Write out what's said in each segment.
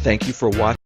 Thank you for watching.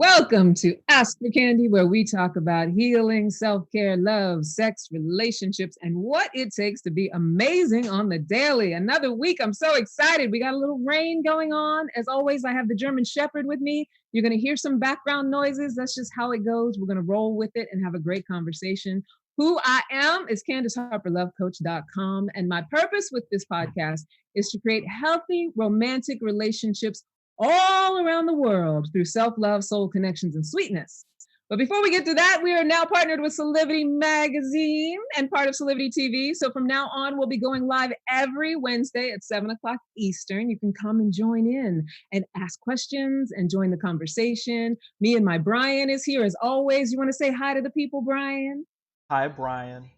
Welcome to Ask for Candy, where we talk about healing, self-care, love, sex, relationships, and what it takes to be amazing on the daily. Another week. I'm so excited. We got a little rain going on. As always, I have the German Shepherd with me. You're going to hear some background noises. That's just how it goes. We're going to roll with it and have a great conversation. Who I am is Candice Harper, lovecoach.com. And my purpose with this podcast is to create healthy, romantic relationships all around the world through self-love, soul connections, and sweetness. But before we get to that, we are now partnered with Celebrity Magazine and part of Celebrity TV. So from now on, we'll be going live every Wednesday at 7 o'clock Eastern. You can come and join in and ask questions and join the conversation. Me and my Brian is here as always. You want to say hi to the people, Brian? Hi, Brian.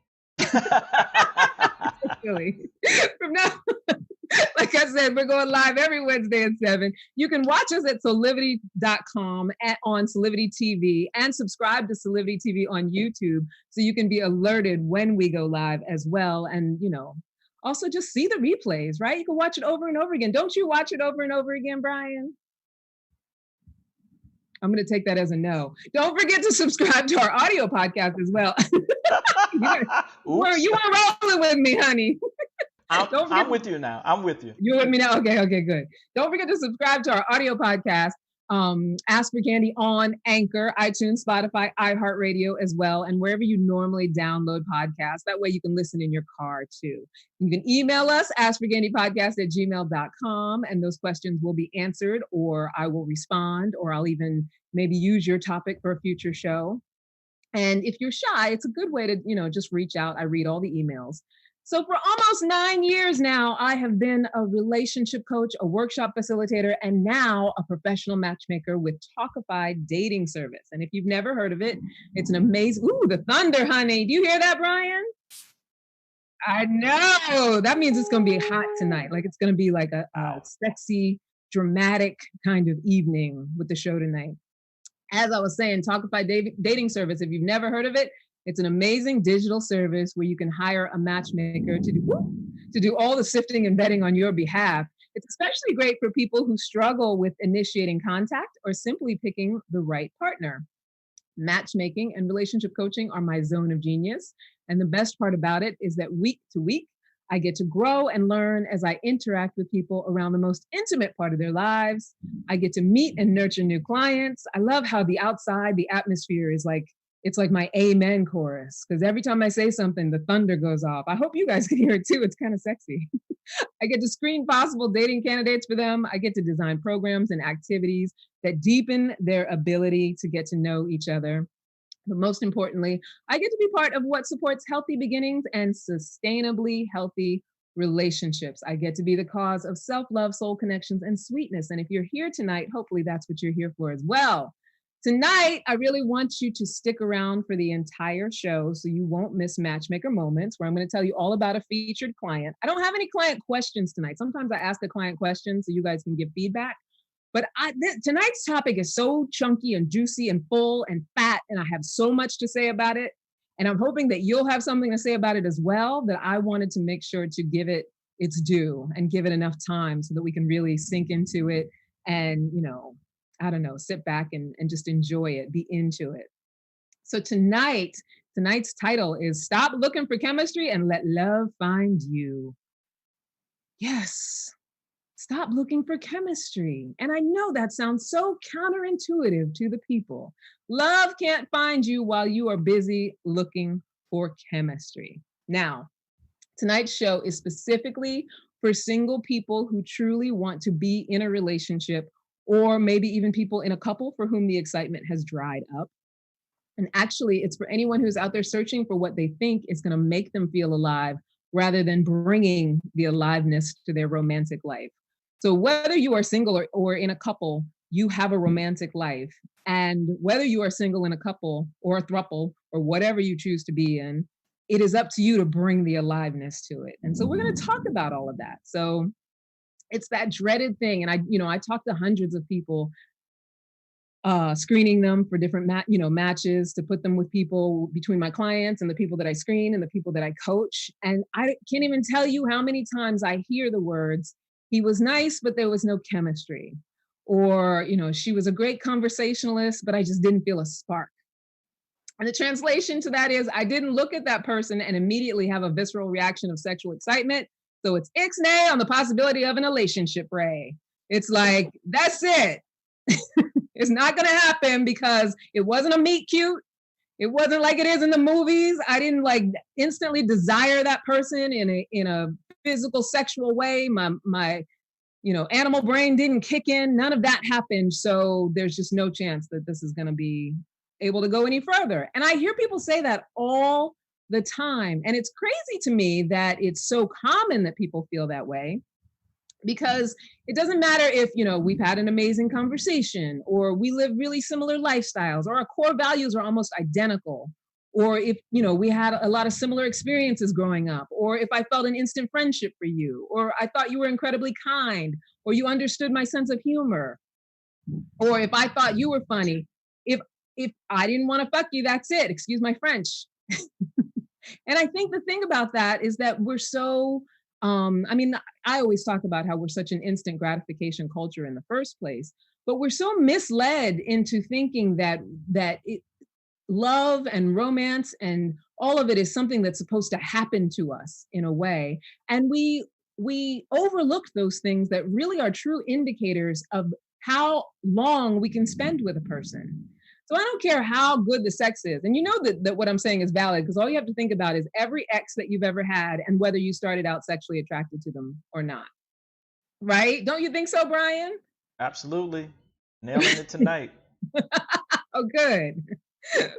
Really. From now, like I said, we're going live every Wednesday at 7. You can watch us at celebrity.com on Celebrity TV and subscribe to Celebrity TV on YouTube so you can be alerted when we go live as well. And, also just see the replays, right? You can watch it over and over again. Don't you watch it over and over again, Brian? I'm going to take that as a no. Don't forget to subscribe to our audio podcast as well. You are rolling with me, honey. I'm with you now. I'm with you. You're with me now? Okay, good. Don't forget to subscribe to our audio podcast, Ask for Candy on Anchor, iTunes, Spotify, iHeartRadio as well, and wherever you normally download podcasts. That way you can listen in your car too. You can email us, askforcandypodcast@gmail.com, and those questions will be answered, or I will respond, or I'll even maybe use your topic for a future show. And if you're shy, it's a good way to, just reach out. I read all the emails. So for almost 9 years now, I have been a relationship coach, a workshop facilitator, and now a professional matchmaker with Talkify dating service. And if you've never heard of it, it's an amazing, the thunder, honey. Do you hear that, Brian? I know. That means it's going to be hot tonight. Like it's going to be like a sexy, dramatic kind of evening with the show tonight. As I was saying, Talkify dating service, if you've never heard of it, it's an amazing digital service where you can hire a matchmaker to do all the sifting and vetting on your behalf. It's especially great for people who struggle with initiating contact or simply picking the right partner. Matchmaking and relationship coaching are my zone of genius. And the best part about it is that week to week, I get to grow and learn as I interact with people around the most intimate part of their lives. I get to meet and nurture new clients. I love how the outside, the atmosphere is like, it's like my amen chorus, because every time I say something, the thunder goes off. I hope you guys can hear it too. It's kind of sexy. I get to screen possible dating candidates for them. I get to design programs and activities that deepen their ability to get to know each other. But most importantly, I get to be part of what supports healthy beginnings and sustainably healthy relationships. I get to be the cause of self-love, soul connections, and sweetness. And if you're here tonight, hopefully that's what you're here for as well. Tonight, I really want you to stick around for the entire show so you won't miss Matchmaker Moments, where I'm going to tell you all about a featured client. I don't have any client questions tonight. Sometimes I ask a client question so you guys can give feedback. But tonight's topic is so chunky and juicy and full and fat, and I have so much to say about it. And I'm hoping that you'll have something to say about it as well, that I wanted to make sure to give it its due and give it enough time so that we can really sink into it and, sit back and just enjoy it, be into it. So tonight's title is Stop Looking for Chemistry and Let Love Find You. Yes. Stop looking for chemistry. And I know that sounds so counterintuitive to the people. Love can't find you while you are busy looking for chemistry. Now, tonight's show is specifically for single people who truly want to be in a relationship, or maybe even people in a couple for whom the excitement has dried up. And actually, it's for anyone who's out there searching for what they think is going to make them feel alive, rather than bringing the aliveness to their romantic life. So whether you are single or in a couple, you have a romantic life. And whether you are single in a couple or a throuple or whatever you choose to be in, it is up to you to bring the aliveness to it. And so we're going to talk about all of that. So it's that dreaded thing. And I talked to hundreds of people, screening them for different matches, to put them with people between my clients and the people that I screen and the people that I coach. And I can't even tell you how many times I hear the words, he was nice, but there was no chemistry. Or, she was a great conversationalist, but I just didn't feel a spark. And the translation to that is I didn't look at that person and immediately have a visceral reaction of sexual excitement. So it's ixnay on the possibility of an relationship, Ray. It's like, that's it. It's not going to happen because it wasn't a meet cute. It wasn't like it is in the movies. I didn't like instantly desire that person in a physical, sexual way. My animal brain didn't kick in. None of that happened. So there's just no chance that this is going to be able to go any further. And I hear people say that all the time. And it's crazy to me that it's so common that people feel that way, because it doesn't matter if, we've had an amazing conversation, or we live really similar lifestyles, or our core values are almost identical, or if, we had a lot of similar experiences growing up, or if I felt an instant friendship for you, or I thought you were incredibly kind, or you understood my sense of humor, or if I thought you were funny. If I didn't want to fuck you, that's it. Excuse my French. And I think the thing about that is that we're so, I always talk about how we're such an instant gratification culture in the first place, but we're so misled into thinking that love and romance and all of it is something that's supposed to happen to us in a way. And we overlooked those things that really are true indicators of how long we can spend with a person. So I don't care how good the sex is. And that what I'm saying is valid, because all you have to think about is every ex that you've ever had and whether you started out sexually attracted to them or not. Right? Don't you think so, Brian? Absolutely. Nailing it tonight. Oh, good.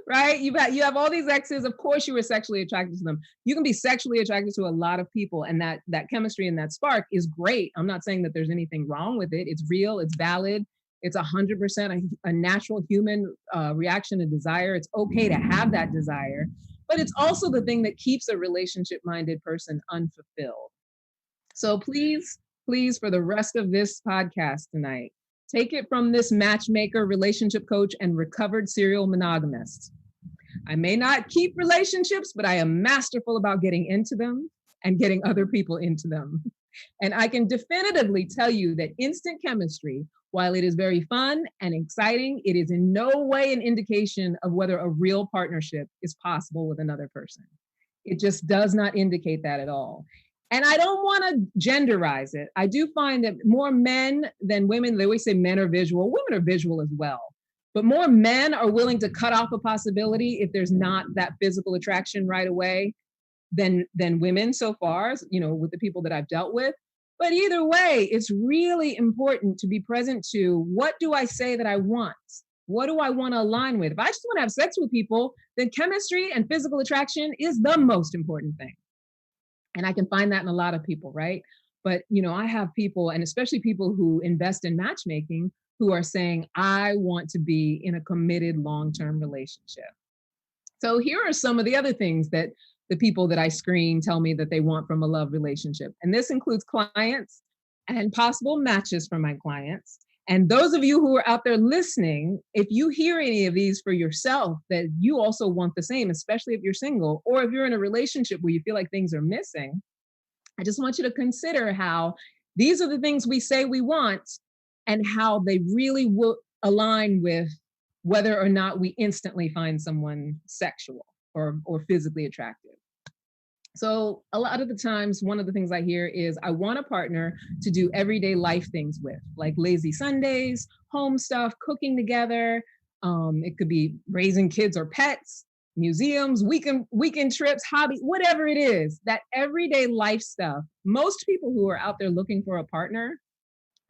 Right? You have all these exes. Of course you were sexually attracted to them. You can be sexually attracted to a lot of people, and that chemistry and that spark is great. I'm not saying that there's anything wrong with it. It's real, it's valid. It's 100% a natural human reaction and desire. It's okay to have that desire, but it's also the thing that keeps a relationship-minded person unfulfilled. So please, for the rest of this podcast tonight, take it from this matchmaker, relationship coach, and recovered serial monogamist. I may not keep relationships, but I am masterful about getting into them and getting other people into them. And I can definitively tell you that instant chemistry, while it is very fun and exciting, it is in no way an indication of whether a real partnership is possible with another person. It just does not indicate that at all. And I don't want to genderize it. I do find that more men than women, they always say men are visual. Women are visual as well. But more men are willing to cut off a possibility if there's not that physical attraction right away than women so far, with the people that I've dealt with. But either way, it's really important to be present to, what do I say that I want? What do I want to align with? If I just want to have sex with people, then chemistry and physical attraction is the most important thing. And I can find that in a lot of people, right? But, I have people, and especially people who invest in matchmaking, who are saying, I want to be in a committed long-term relationship. So here are some of the other things that the people that I screen tell me that they want from a love relationship. And this includes clients and possible matches for my clients. And those of you who are out there listening, if you hear any of these for yourself, that you also want the same, especially if you're single, or if you're in a relationship where you feel like things are missing, I just want you to consider how these are the things we say we want and how they really will align with whether or not we instantly find someone sexual or physically attractive. So a lot of the times, one of the things I hear is, I want a partner to do everyday life things with, like lazy Sundays, home stuff, cooking together. It could be raising kids or pets, museums, weekend trips, hobby, whatever it is, that everyday life stuff. Most people who are out there looking for a partner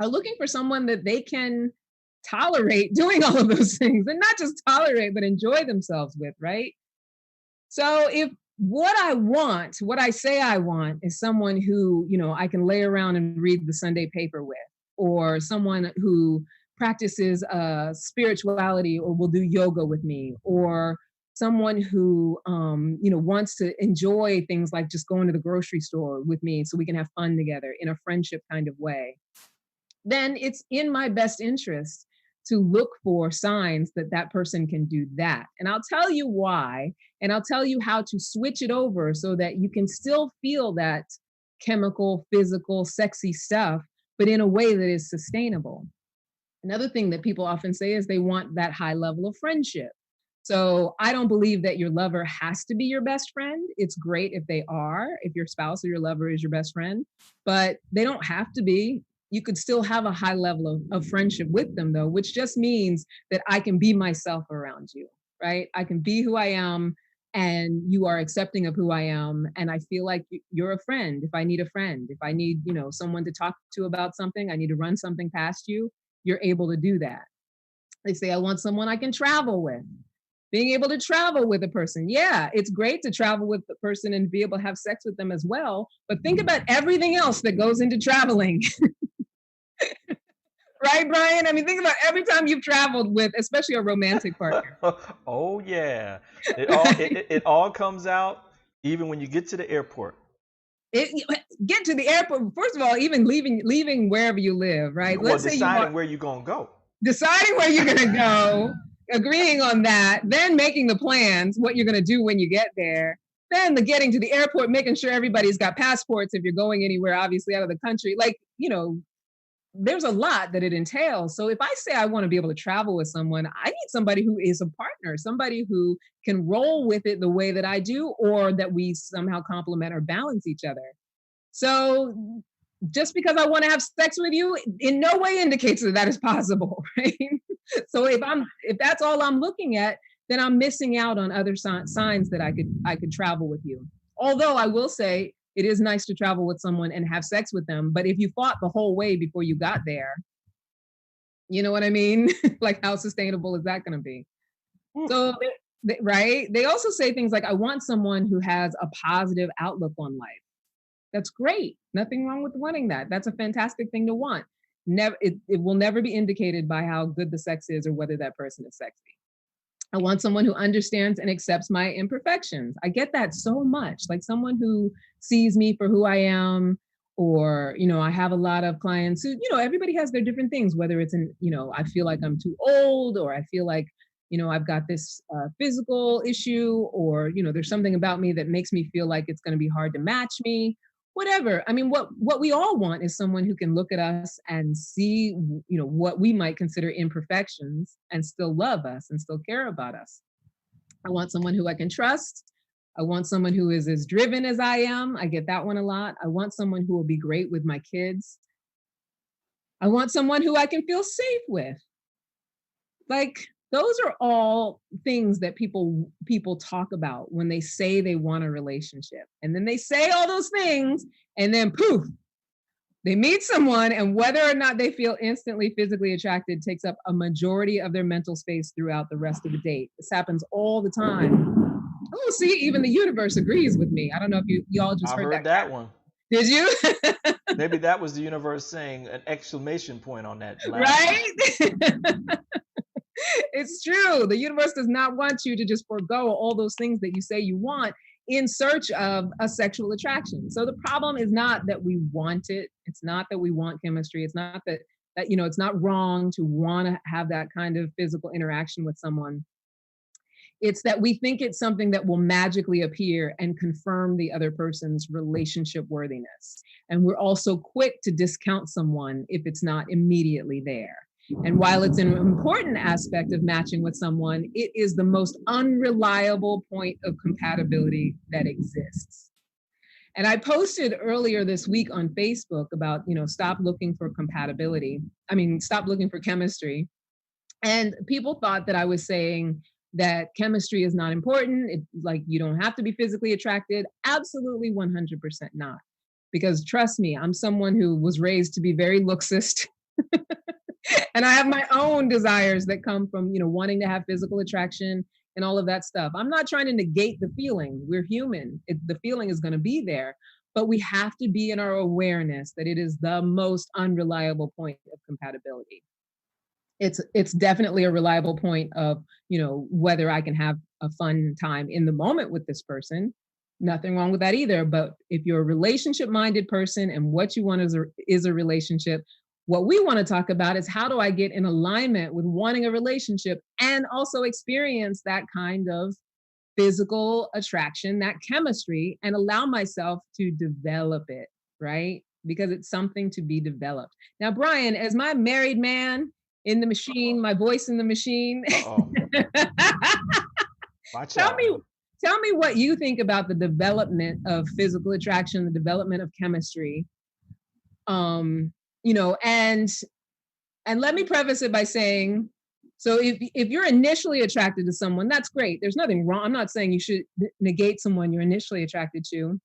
are looking for someone that they can tolerate doing all of those things, and not just tolerate, but enjoy themselves with, right? So if what I say I want is someone who, I can lay around and read the Sunday paper with, or someone who practices spirituality or will do yoga with me, or someone who, wants to enjoy things like just going to the grocery store with me so we can have fun together in a friendship kind of way, then it's in my best interest to look for signs that that person can do that. And I'll tell you why, and I'll tell you how to switch it over so that you can still feel that chemical, physical, sexy stuff, but in a way that is sustainable. Another thing that people often say is they want that high level of friendship. So I don't believe that your lover has to be your best friend. It's great if they are, if your spouse or your lover is your best friend, but they don't have to be. You could still have a high level of friendship with them, though, which just means that I can be myself around you, right? I can be who I am and you are accepting of who I am. And I feel like you're a friend. If I need a friend, if I need, someone to talk to about something, I need to run something past you, you're able to do that. They say, I want someone I can travel with. Being able to travel with a person. Yeah, it's great to travel with the person and be able to have sex with them as well. But think about everything else that goes into traveling. Right, Brian? I mean, think about every time you've traveled with, especially a romantic partner. Oh yeah, it all comes out even when you get to the airport. It, get to the airport. First of all, even leaving wherever you live, right? Well, Let's say you are deciding where you're gonna go. deciding where you're going to go, agreeing on that, then making the plans, what you're going to do when you get there, then the getting to the airport, making sure everybody's got passports if you're going anywhere, obviously out of the country. Like, there's a lot that it entails. So if I say I want to be able to travel with someone, I need somebody who is a partner, somebody who can roll with it the way that I do, or that we somehow complement or balance each other. So just because I want to have sex with you in no way indicates that that is possible, right? So if that's all I'm looking at, then I'm missing out on other signs that I could travel with you. Although I will say it is nice to travel with someone and have sex with them, but if you fought the whole way before you got there, you know what I mean? Like how sustainable is that going to be? Oof. So right? They also say things like I want someone who has a positive outlook on life. That's great. Nothing wrong with wanting that. That's a fantastic thing to want. It will never be indicated by how good the sex is or whether that person is sexy. I want someone who understands and accepts my imperfections. I get that so much. Like someone who sees me for who I am, or, I have a lot of clients who, everybody has their different things, whether it's I feel like I'm too old, or I feel like, I've got this physical issue, or, there's something about me that makes me feel like it's going to be hard to match me, whatever. I mean, what we all want is someone who can look at us and see, what we might consider imperfections and still love us and still care about us. I want someone who I can trust. I want someone who is as driven as I am. I get that one a lot. I want someone who will be great with my kids. I want someone who I can feel safe with. Like, those are all things that people talk about when they say they want a relationship. And then they say all those things and then poof, they meet someone, and whether or not they feel instantly physically attracted takes up a majority of their mental space throughout the rest of the date. This happens all the time. Oh, see, even the universe agrees with me. I don't know if y'all just I heard heard that. that one. Did you? Maybe that was the universe saying an exclamation point on that last line. Right? It's true. The universe does not want you to just forego all those things that you say you want in search of a sexual attraction. So the problem is not that we want it. It's not that we want chemistry. It's not that it's not wrong to want to have that kind of physical interaction with someone. It's that we think it's something that will magically appear and confirm the other person's relationship worthiness. And we're also quick to discount someone if it's not immediately there. And while it's an important aspect of matching with someone, it is the most unreliable point of compatibility that exists. And I posted earlier this week on Facebook about, stop looking for compatibility. I mean, stop looking for chemistry. And people thought that I was saying that chemistry is not important. Like, you don't have to be physically attracted. Absolutely 100% not. Because trust me, I'm someone who was raised to be very looksist. And I have my own desires that come from, wanting to have physical attraction and all of that stuff. I'm not trying to negate the feeling. We're human. The feeling is going to be there, but we have to be in our awareness that it is the most unreliable point of compatibility. It's definitely a reliable point of, whether I can have a fun time in the moment with this person. Nothing wrong with that either. But if you're a relationship minded person and what you want is a relationship, what we want to talk about is how do I get in alignment with wanting a relationship and also experience that kind of physical attraction, that chemistry, and allow myself to develop it, right? Because it's something to be developed. Now, Brian, as my married man in the machine, my voice in the machine. Uh-oh. Watch Tell out me, now. tell me what you think about the development of physical attraction, the development of chemistry. Um, you know, and let me preface it by saying, so if you're initially attracted to someone, that's great. There's nothing wrong. I'm not saying you should negate someone you're initially attracted to.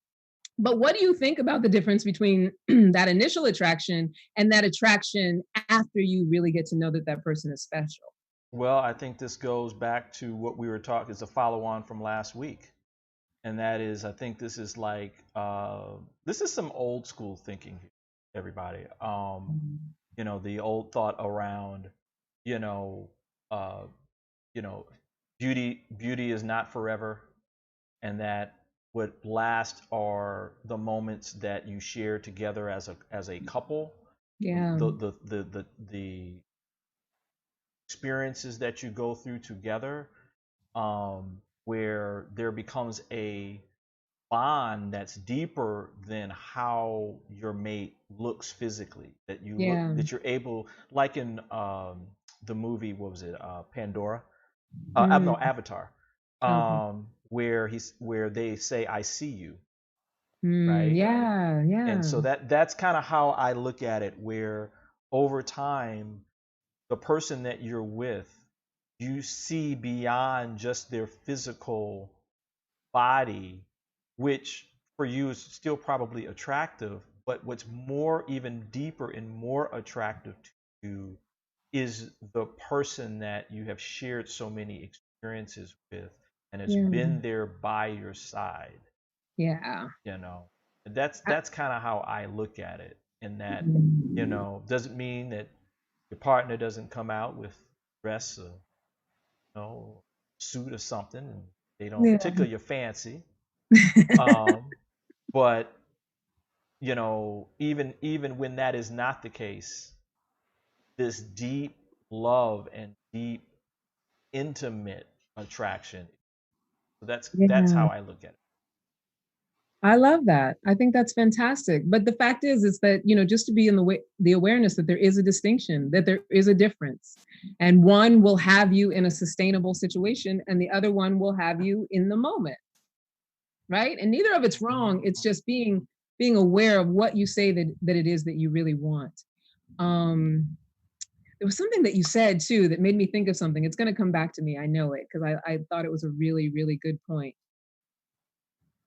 But what do you think about the difference between that initial attraction and that attraction after you really get to know that that person is special? Well, I think this goes back to what we were talking. It's a follow on from last week, and that is, I think this is like this is some old school thinking, everybody. You know, the old thought around, you know, uh, you know, beauty is not forever, and that what last are the moments that you share together as a couple, Yeah, the experiences that you go through together, where there becomes a bond that's deeper than how your mate looks physically. yeah. That you're able, like in the movie, what was it, Pandora? Mm, No, Avatar, okay. where they say, "I see you," Mm, right? yeah, And yeah, so that's kind of how I look at it, where over time, the person that you're with, you see beyond just their physical body, which for you is still probably attractive, but what's more, even deeper and more attractive to you is the person that you have shared so many experiences with and has yeah, been there by your side, yeah. you know. And that's kind of how I look at it. In that, you Mm, know, doesn't mean that your partner doesn't come out with dress or, suit or something, and they don't yeah, tickle your fancy. Um, but even when that is not the case, this deep love and deep intimate attraction. So that's yeah. how I look at it. I love that. I think that's fantastic. But the fact is that, you know, just to be in the way, the awareness that there is a distinction, that there is a difference. And one will have you in a sustainable situation and the other one will have you in the moment, right? And neither of it's wrong. It's just being aware of what you say that it is that you really want. Um, there was something that you said too that made me think of something. It's going to come back to me. I know it because I thought it was a really, really good point.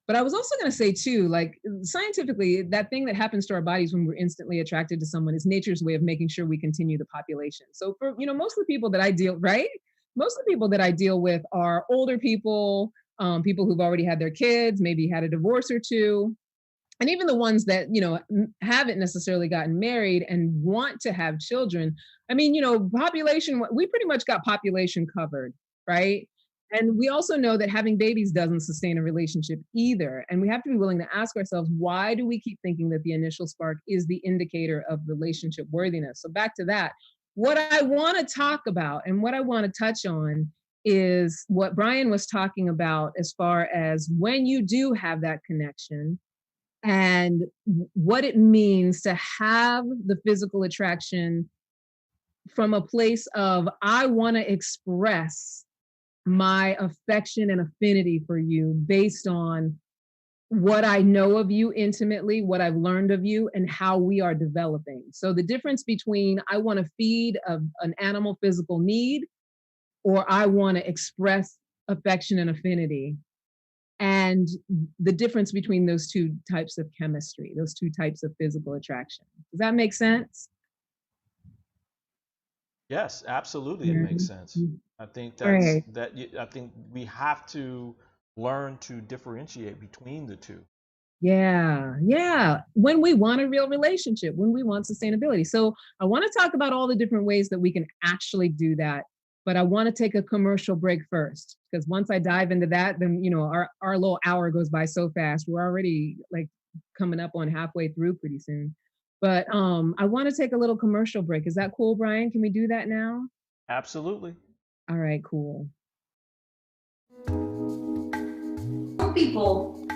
But I was also going to say too, like scientifically, that thing that happens to our bodies when we're instantly attracted to someone is nature's way of making sure we continue the population. So for, you know, most of the people that I deal, right? Most of the people that I deal with are older people, people who've already had their kids, maybe had a divorce or two. And even the ones that, you know, haven't necessarily gotten married and want to have children. I mean, you know, population, we pretty much got population covered, right? And we also know that having babies doesn't sustain a relationship either. And we have to be willing to ask ourselves, why do we keep thinking that the initial spark is the indicator of relationship worthiness? So back to that, what I want to talk about and what I want to touch on is what Brian was talking about as far as when you do have that connection and what it means to have the physical attraction from a place of, I want to express my affection and affinity for you based on what I know of you intimately, what I've learned of you, and how we are developing. So the difference between I want to feed an animal physical need or I want to express affection and affinity, and the difference between those two types of chemistry, those two types of physical attraction. Does that make sense? Yes, absolutely, it Yeah. makes sense. I think Right. I think we have to learn to differentiate between the two. Yeah. Yeah. When we want a real relationship, when we want sustainability. So I want to talk about all the different ways that we can actually do that. But I want to take a commercial break first because once I dive into that, then you know our little hour goes by so fast. We're already like coming up on halfway through pretty soon. But I want to take a little commercial break. Is that cool, Brian? Can we do that now? Absolutely. All right, cool. Some people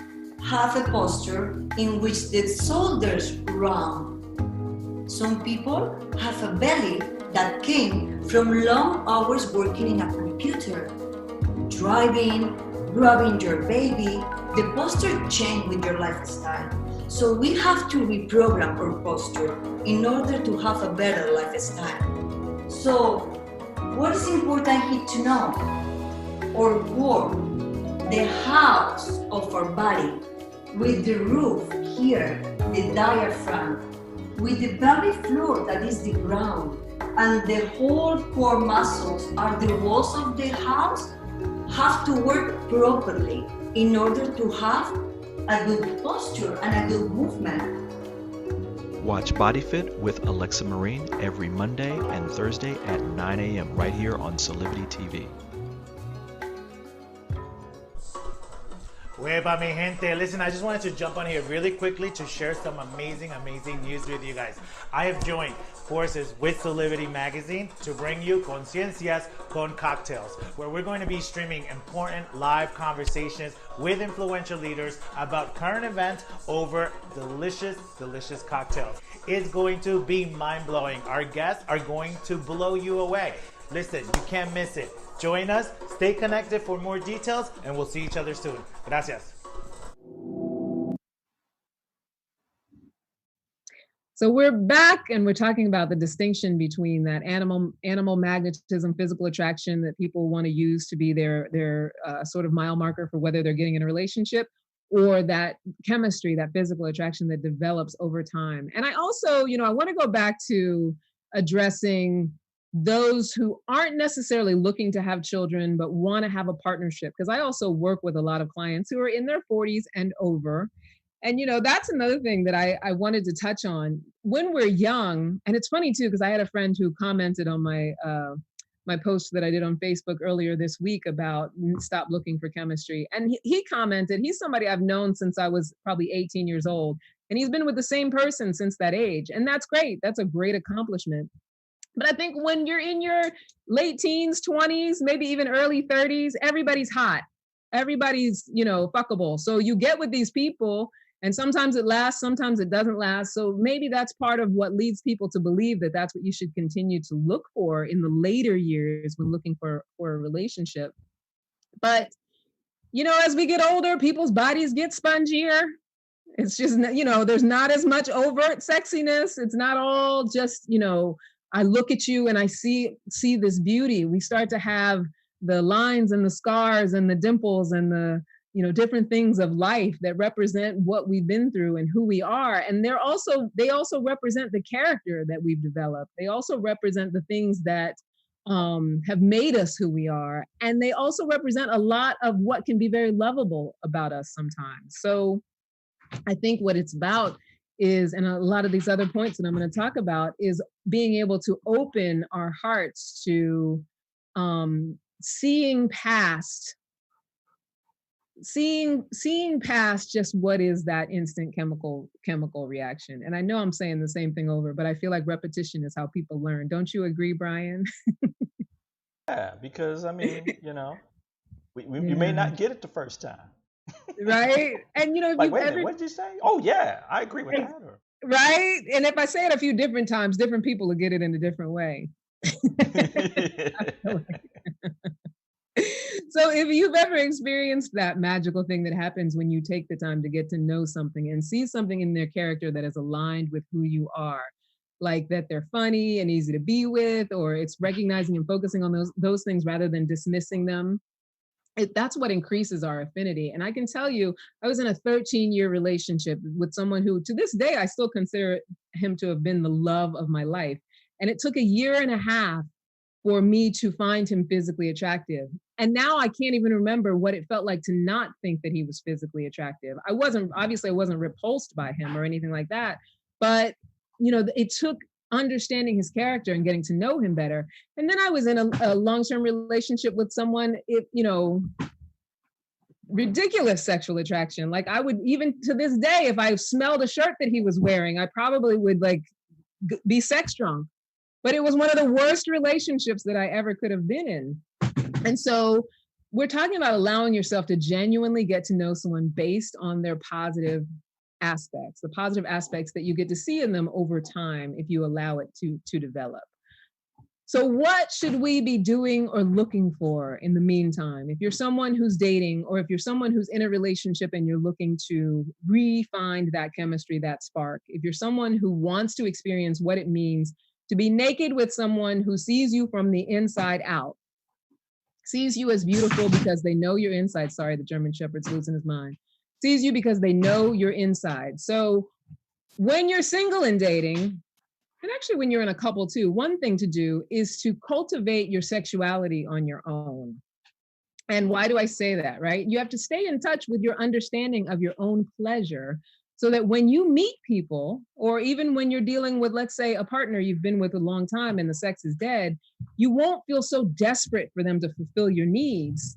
have a posture in which the shoulders round. Some people have a belly that came from long hours working in a computer. Driving, grabbing your baby, the posture change with your lifestyle. So we have to reprogram our posture in order to have a better lifestyle. So what is important here to know? Our core, the house of our body, with the roof here, the diaphragm, with the pelvic floor that is the ground, and the whole core muscles are the walls of the house, have to work properly in order to have a good posture and a good movement. Watch Body Fit with Alexa Marine every Monday and Thursday at 9 a.m. right here on Solidity TV. Hueva, mi gente. Listen, I just wanted to jump on here really quickly to share some amazing news with you guys. I have joined forces with Solidity Magazine to bring you Conciencias con Cocktails, where we're going to be streaming important live conversations with influential leaders about current events over delicious cocktails. It's going to be mind-blowing. Our guests are going to blow you away. Listen, you can't miss it. Join us, stay connected for more details, and we'll see each other soon. Gracias. So we're back and we're talking about the distinction between that animal magnetism, physical attraction that people want to use to be their sort of mile marker for whether they're getting in a relationship, or that chemistry, that physical attraction that develops over time. And I also, I want to go back to addressing those who aren't necessarily looking to have children, but want to have a partnership. Because I also work with a lot of clients who are in their 40s and over. And, that's another thing that I wanted to touch on. When we're young, and it's funny too, because I had a friend who commented on my my post that I did on Facebook earlier this week about stop looking for chemistry. And he commented, he's somebody I've known since I was probably 18 years old. And he's been with the same person since that age. And that's great. That's a great accomplishment. But I think when you're in your late teens, 20s, maybe even early 30s, everybody's hot. Everybody's, fuckable. So you get with these people, and sometimes it lasts, sometimes it doesn't last. So maybe that's part of what leads people to believe that that's what you should continue to look for in the later years when looking for a relationship. But, as we get older, people's bodies get spongier. It's just, there's not as much overt sexiness. It's not all just, I look at you and I see this beauty. We start to have the lines and the scars and the dimples and the, different things of life that represent what we've been through and who we are. And they also represent the character that we've developed. They also represent the things that have made us who we are. And they also represent a lot of what can be very lovable about us sometimes. So I think what it's about is, and a lot of these other points that I'm going to talk about, is being able to open our hearts to seeing past just what is that instant chemical reaction. And I know I'm saying the same thing over, but I feel like repetition is how people learn. Don't you agree, Brian? Yeah, because you may not get it the first time. Right? And like, wait a minute, what did you say? Oh yeah, I agree with that. Right? And if I say it a few different times, different people will get it in a different way. So if you've ever experienced that magical thing that happens when you take the time to get to know something and see something in their character that is aligned with who you are, like that they're funny and easy to be with, or it's recognizing and focusing on those things rather than dismissing them, that's what increases our affinity. And I can tell you, I was in a 13-year relationship with someone who, to this day, I still consider him to have been the love of my life. And it took a year and a half for me to find him physically attractive. And now I can't even remember what it felt like to not think that he was physically attractive. I wasn't repulsed by him or anything like that. But, it took understanding his character and getting to know him better. And then I was in a long-term relationship with someone, ridiculous sexual attraction. Like, I would, even to this day, if I smelled a shirt that he was wearing, I probably would be sex drunk. But it was one of the worst relationships that I ever could have been in. And so we're talking about allowing yourself to genuinely get to know someone based on their positive aspects, the positive aspects that you get to see in them over time if you allow it to develop. So what should we be doing or looking for in the meantime? If you're someone who's dating, or if you're someone who's in a relationship and you're looking to re-find that chemistry, that spark, if you're someone who wants to experience what it means to be naked with someone who sees you from the inside out, sees you as beautiful because they know your inside. Sorry, the German Shepherd's losing his mind. Sees you because they know your inside. So when you're single and dating, and actually when you're in a couple too, one thing to do is to cultivate your sexuality on your own. And why do I say that, right? You have to stay in touch with your understanding of your own pleasure, so that when you meet people, or even when you're dealing with, let's say, a partner you've been with a long time and the sex is dead, you won't feel so desperate for them to fulfill your needs.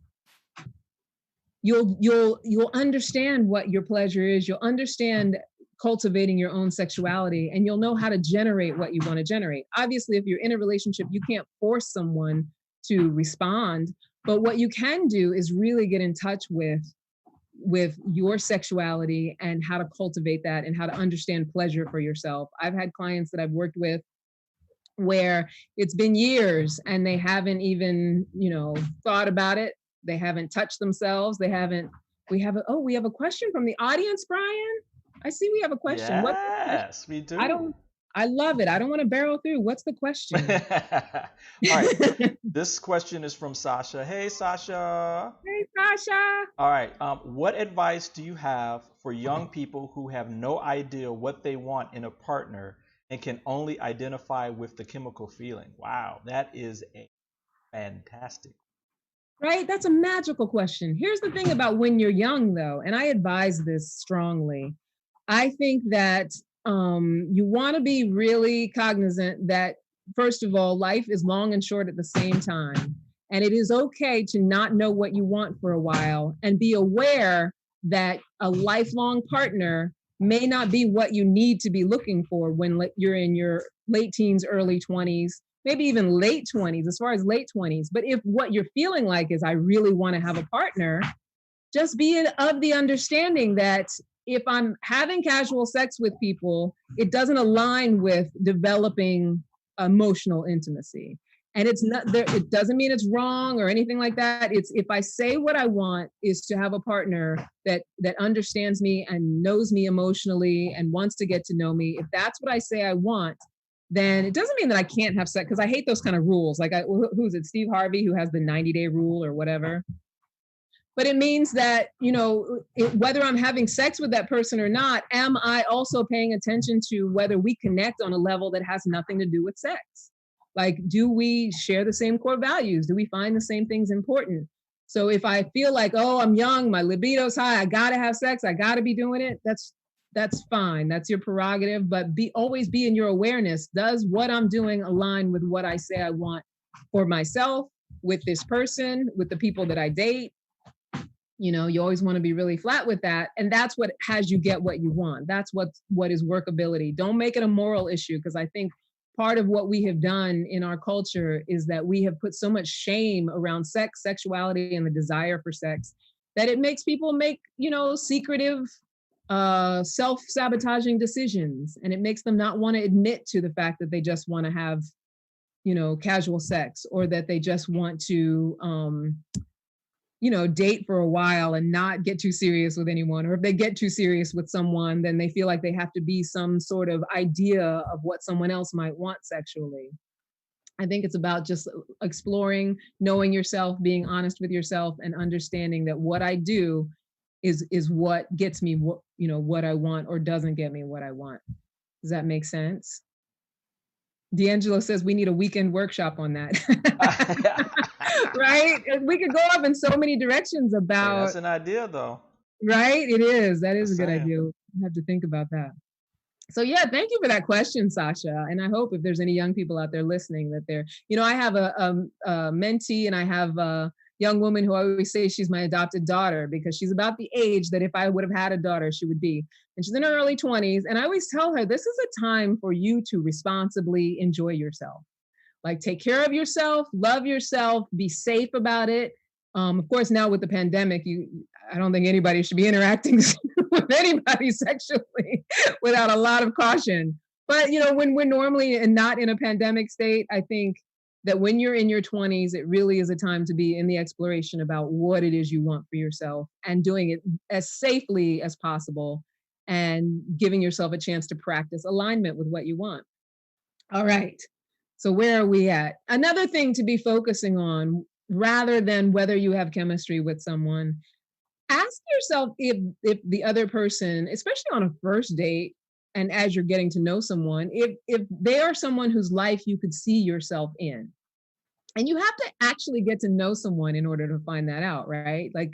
You'll understand what your pleasure is. You'll understand cultivating your own sexuality, and you'll know how to generate what you want to generate. Obviously, if you're in a relationship, you can't force someone to respond, but what you can do is really get in touch with your sexuality and how to cultivate that and how to understand pleasure for yourself. I've had clients that I've worked with where it's been years and they haven't even, thought about it. They haven't touched themselves. We have a question from the audience, Brian. I see we have a question. Yes, we do. I love it. I don't want to barrel through. What's the question? All right. This question is from Sasha. Hey, Sasha. Hey, Sasha. All right. What advice do you have for young people who have no idea what they want in a partner and can only identify with the chemical feeling? Wow, that is a fantastic. Right? That's a magical question. Here's the thing about when you're young, though, and I advise this strongly. I think that you want to be really cognizant that, first of all, life is long and short at the same time. And it is okay to not know what you want for a while, and be aware that a lifelong partner may not be what you need to be looking for when you're in your late teens, early 20s, maybe even late 20s, as far as late 20s. But if what you're feeling like is, I really want to have a partner, just be of the understanding that if I'm having casual sex with people, it doesn't align with developing emotional intimacy. And it's not there, it doesn't mean it's wrong or anything like that. It's, if I say what I want is to have a partner that understands me and knows me emotionally and wants to get to know me, if that's what I say I want, then it doesn't mean that I can't have sex, because I hate those kind of rules. Like, who's it, Steve Harvey, who has the 90-day rule or whatever. But it means that, whether I'm having sex with that person or not, am I also paying attention to whether we connect on a level that has nothing to do with sex? Like, do we share the same core values? Do we find the same things important? So if I feel like, oh, I'm young, my libido's high, I gotta have sex, I gotta be doing it, that's fine. That's your prerogative, but always be in your awareness. Does what I'm doing align with what I say I want for myself, with this person, with the people that I date? You always want to be really flat with that. And that's what has you get what you want. That's what is workability. Don't make it a moral issue, because I think part of what we have done in our culture is that we have put so much shame around sex, sexuality, and the desire for sex, that it makes people make, secretive, self-sabotaging decisions. And it makes them not want to admit to the fact that they just want to have, casual sex, or that they just want to, date for a while and not get too serious with anyone. Or if they get too serious with someone, then they feel like they have to be some sort of idea of what someone else might want sexually. I think it's about just exploring, knowing yourself, being honest with yourself, and understanding that what I do is what gets me what I want, or doesn't get me what I want. Does that make sense? D'Angelo says we need a weekend workshop on that. Right? We could go off in so many directions about. Hey, that's an idea, though. Right? It is. That is a good idea. We have to think about that. So yeah, thank you for that question, Sasha. And I hope if there's any young people out there listening that they're, I have a mentee, and I have a young woman who I always say she's my adopted daughter, because she's about the age that if I would have had a daughter, she would be. And she's in her early 20s. And I always tell her, this is a time for you to responsibly enjoy yourself. Like, take care of yourself, love yourself, be safe about it. Of course, now with the pandemic, I don't think anybody should be interacting with anybody sexually without a lot of caution. But when we're normally and not in a pandemic state, I think that when you're in your 20s, it really is a time to be in the exploration about what it is you want for yourself and doing it as safely as possible and giving yourself a chance to practice alignment with what you want. All right. So where are we at? Another thing to be focusing on, rather than whether you have chemistry with someone, ask yourself if the other person, especially on a first date, and as you're getting to know someone, if they are someone whose life you could see yourself in. And you have to actually get to know someone in order to find that out, right? Like,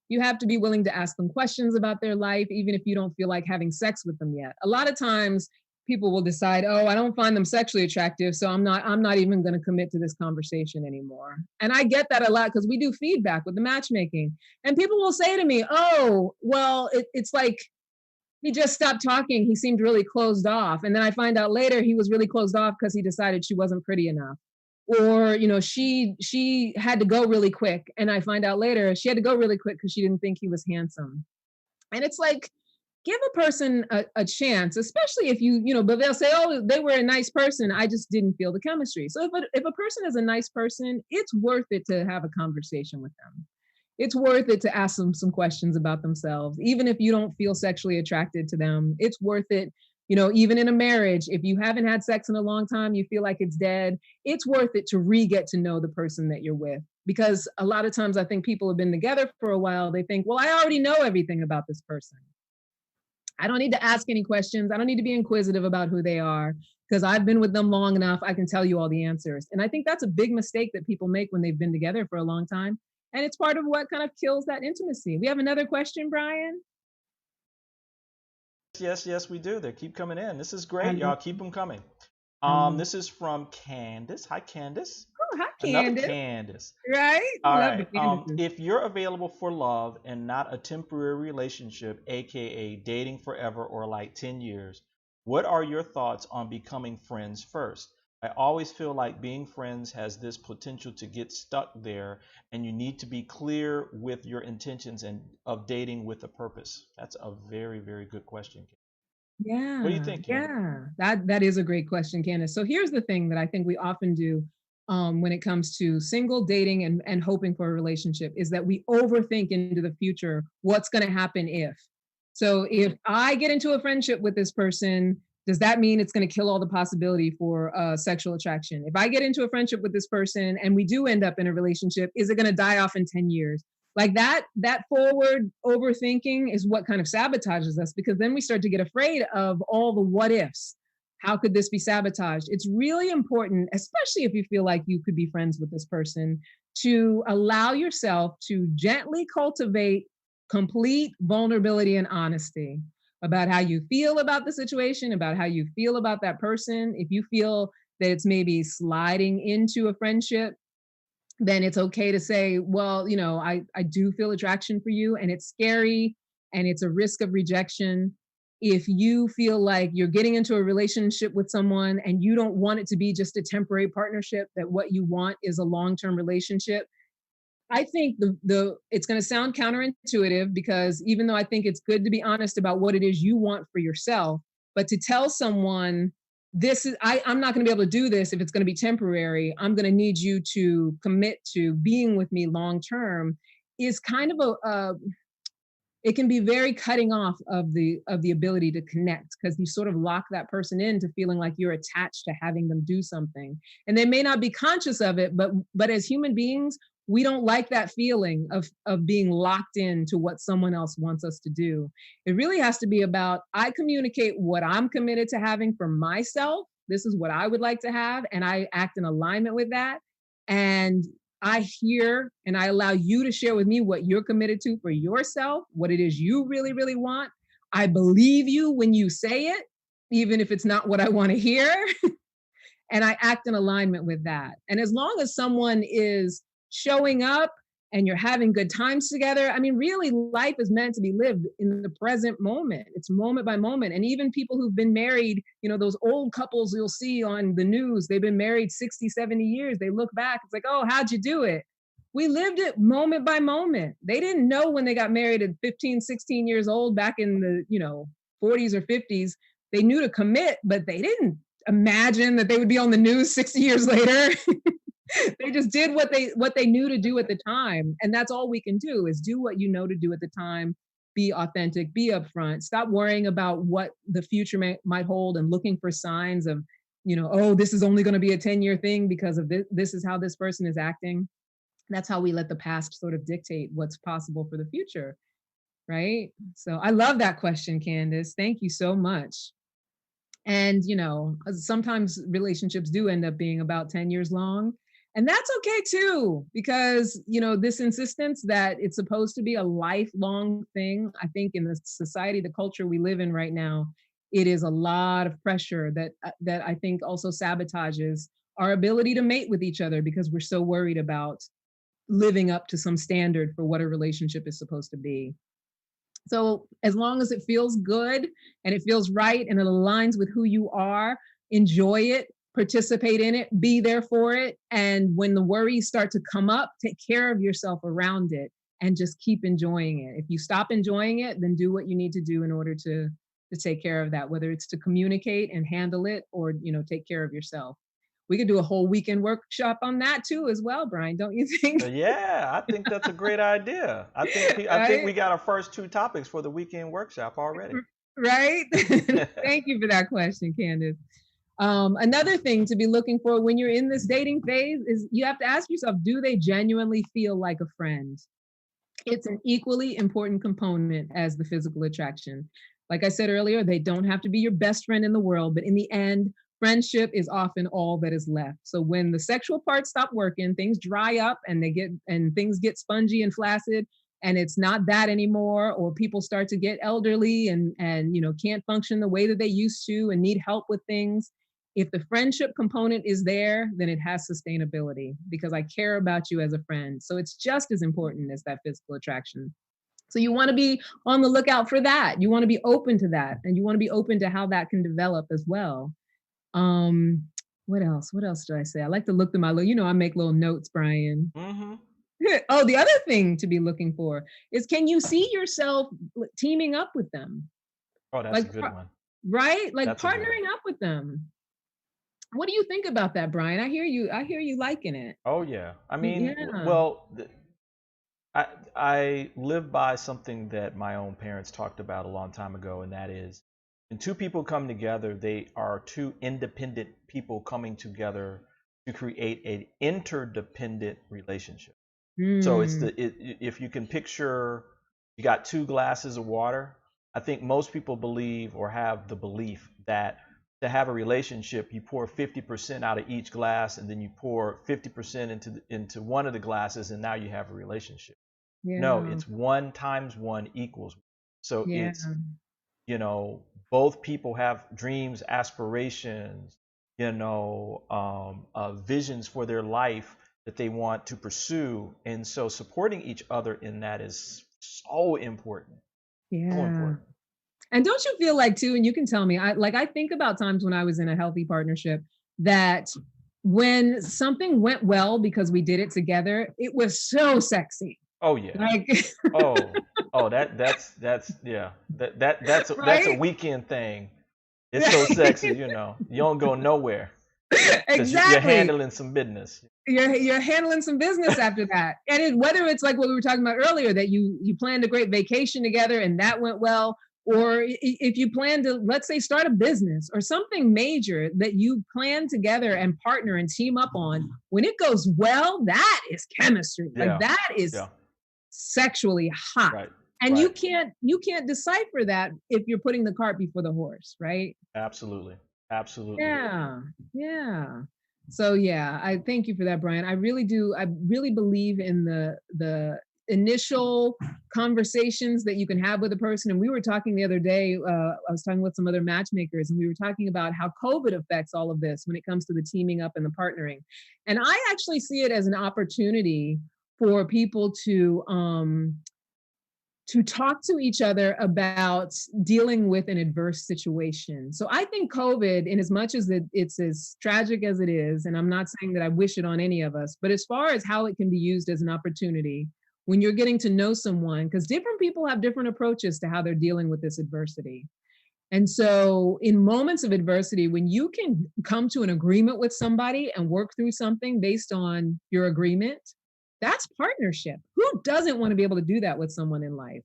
you have to be willing to ask them questions about their life, even if you don't feel like having sex with them yet. A lot of times people will decide, oh, I don't find them sexually attractive, so I'm not even going to commit to this conversation anymore. And I get that a lot because we do feedback with the matchmaking. And people will say to me, oh, well, it's like he just stopped talking. He seemed really closed off. And then I find out later he was really closed off because he decided she wasn't pretty enough. Or, she had to go really quick. And I find out later she had to go really quick because she didn't think he was handsome. And it's like, give a person a chance, especially if but they'll say, oh, they were a nice person, I just didn't feel the chemistry. So if a person is a nice person, it's worth it to have a conversation with them. It's worth it to ask them some questions about themselves, even if you don't feel sexually attracted to them. It's worth it, even in a marriage, if you haven't had sex in a long time, you feel like it's dead, it's worth it to get to know the person that you're with. Because a lot of times I think people have been together for a while, they think, well, I already know everything about this person. I don't need to ask any questions. I don't need to be inquisitive about who they are because I've been with them long enough. I can tell you all the answers. And I think that's a big mistake that people make when they've been together for a long time. And it's part of what kind of kills that intimacy. We have another question, Brian. Yes, we do. They keep coming in. This is great, y'all. Keep them coming. This is from Candice. Hi, Candice. Oh, hi, Another Candice. Candice. Right? All Love right. the Candices. If you're available for love and not a temporary relationship, aka dating forever or like 10 years, what are your thoughts on becoming friends first? I always feel like being friends has this potential to get stuck there, and you need to be clear with your intentions and of dating with a purpose. That's a very, very good question. Yeah. What do you think, Candice? Yeah, that is a great question, Candice. So here's the thing that I think we often do when it comes to single dating and hoping for a relationship is that we overthink into the future what's going to happen if. So if I get into a friendship with this person, does that mean it's going to kill all the possibility for sexual attraction? If I get into a friendship with this person and we do end up in a relationship, is it going to die off in 10 years? Like that forward overthinking is what kind of sabotages us, because then we start to get afraid of all the what ifs. How could this be sabotaged? It's really important, especially if you feel like you could be friends with this person, to allow yourself to gently cultivate complete vulnerability and honesty about how you feel about the situation, about how you feel about that person. If you feel that it's maybe sliding into a friendship, then it's okay to say, well, I do feel attraction for you and it's scary and it's a risk of rejection. If you feel like you're getting into a relationship with someone and you don't want it to be just a temporary partnership, that what you want is a long-term relationship, I think it's going to sound counterintuitive, because even though I think it's good to be honest about what it is you want for yourself, but to tell someone, I'm not going to be able to do this if it's going to be temporary, I'm going to need you to commit to being with me long term, is kind of it can be very cutting off of the ability to connect, because you sort of lock that person into feeling like you're attached to having them do something, and they may not be conscious of it, but as human beings, we don't like that feeling of being locked into what someone else wants us to do. It really has to be about, I communicate what I'm committed to having for myself. This is what I would like to have, and I act in alignment with that. And I hear and I allow you to share with me what you're committed to for yourself, what it is you really, really want. I believe you when you say it, even if it's not what I want to hear. And I act in alignment with that. And as long as someone is showing up and you're having good times together, I mean, really, life is meant to be lived in the present moment. It's moment by moment. And even people who've been married, those old couples you'll see on the news, they've been married 60, 70 years. They look back, it's like, oh, how'd you do it? We lived it moment by moment. They didn't know when they got married at 15, 16 years old back in the, 40s or 50s. They knew to commit, but they didn't imagine that they would be on the news 60 years later. They just did what they knew to do at the time. And that's all we can do, is do what you know to do at the time. Be authentic, be upfront, stop worrying about what the future might hold and looking for signs of, oh, this is only going to be a 10-year thing because of this is how this person is acting. That's how we let the past sort of dictate what's possible for the future. Right. So I love that question, Candice. Thank you so much. And, sometimes relationships do end up being about 10 years long. And that's okay too, because, this insistence that it's supposed to be a lifelong thing, I think in the society, the culture we live in right now, it is a lot of pressure that I think also sabotages our ability to mate with each other, because we're so worried about living up to some standard for what a relationship is supposed to be. So as long as it feels good and it feels right and it aligns with who you are, enjoy it, participate in it, be there for it. And when the worries start to come up, take care of yourself around it and just keep enjoying it. If you stop enjoying it, then do what you need to do in order to take care of that, whether it's to communicate and handle it or, take care of yourself. We could do a whole weekend workshop on that too as well, Brian, don't you think? Yeah, I think that's a great idea. I think we got our first 2 topics for the weekend workshop already. Right? Thank you for that question, Candice. Another thing to be looking for when you're in this dating phase is you have to ask yourself, do they genuinely feel like a friend? It's an equally important component as the physical attraction. Like I said earlier, they don't have to be your best friend in the world, but in the end, friendship is often all that is left. So when the sexual parts stop working, things dry up and things get spongy and flaccid, and it's not that anymore, or people start to get elderly and can't function the way that they used to and need help with things. If the friendship component is there, then it has sustainability, because I care about you as a friend. So it's just as important as that physical attraction. So you want to be on the lookout for that. You want to be open to that, and you want to be open to how that can develop as well. What else? What else do I say? I like to look through my I make little notes, Brian. Mm-hmm. Oh, the other thing to be looking for is, can you see yourself teaming up with them? Oh, that's a good one. Right? Like that's partnering up with them. What do you think about that, Brian? I hear you liking it. Oh yeah. I mean, well, I live by something that my own parents talked about a long time ago, and that is, when 2 people come together, they are 2 independent people coming together to create an interdependent relationship. So it's if you can picture, you got 2 glasses of water. I think most people believe or have the belief that to have a relationship, you pour 50% out of each glass, and then you pour 50% into one of the glasses, and now you have a relationship. Yeah. No, it's 1 times 1 equals. So it's, both people have dreams, aspirations, visions for their life that they want to pursue. And so supporting each other in that is so important. Yeah. So important. And don't you feel like too, and you can tell me, I think about times when I was in a healthy partnership, that when something went well because we did it together, it was so sexy. Oh yeah. Like that's yeah. That's a weekend thing. It's so sexy, you don't go nowhere. Exactly. You're handling some business. You're handling some business after that. And whether it's like what we were talking about earlier, that you planned a great vacation together and that went well, or if you plan to, let's say, start a business or something major that you plan together and partner and team up on, when it goes well, that is chemistry. Yeah. Like that is sexually hot. Right. And you can't decipher that if you're putting the cart before the horse, right? Absolutely. Yeah. So yeah, I thank you for that, Brian. I really do. I really believe in the initial conversations that you can have with a person. And we were talking the other day, I was talking with some other matchmakers, and we were talking about how COVID affects all of this when it comes to the teaming up and the partnering. And I actually see it as an opportunity for people to to talk to each other about dealing with an adverse situation. So I think COVID, in as much as it's as tragic as it is, and I'm not saying that I wish it on any of us, but as far as how it can be used as an opportunity when you're getting to know someone, because different people have different approaches to how they're dealing with this adversity. And so in moments of adversity, when you can come to an agreement with somebody and work through something based on your agreement, that's partnership. Who doesn't want to be able to do that with someone in life?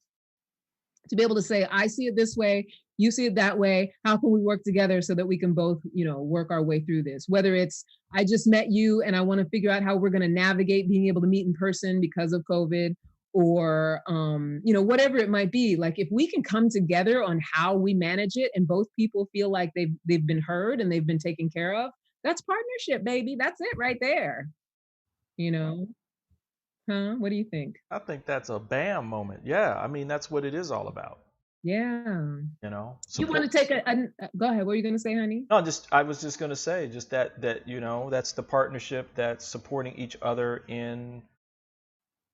To be able to say, I see it this way, you see it that way. How can we work together so that we can both, work our way through this? Whether it's, I just met you and I want to figure out how we're going to navigate being able to meet in person because of COVID, or, whatever it might be. Like, if we can come together on how we manage it and both people feel like they've been heard and they've been taken care of, that's partnership, baby. That's it right there. You know? Huh? What do you think? I think that's a bam moment. Yeah, I mean, that's what it is all about. Yeah. You want to take go ahead. What are you going to say, honey? No, I was just going to say just that that's the partnership that's supporting each other in